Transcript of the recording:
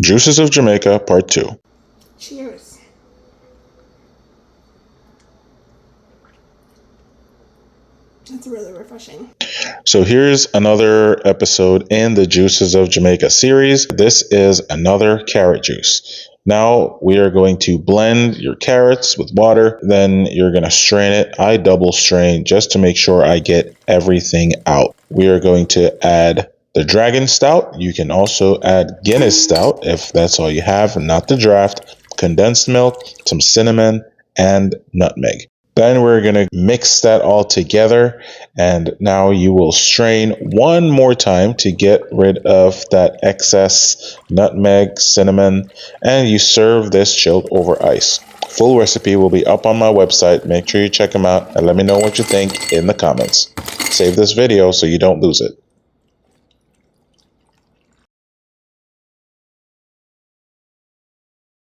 Juices of Jamaica, Part 2. Cheers. That's really refreshing. So here's another episode in the Juices of Jamaica series. This is another carrot juice. Now we are going to blend your carrots with water. Then you're going to strain it. I double strain just to make sure I get everything out. We are going to add the Dragon Stout. You can also add Guinness Stout if that's all you have, not the draft. Condensed milk, some cinnamon, and nutmeg. Then we're going to mix that all together, and now you will strain one more time to get rid of that excess nutmeg, cinnamon, and you serve this chilled over ice. Full recipe will be up on my website. Make sure you check them out and let me know what you think in the comments. Save this video so you don't lose it.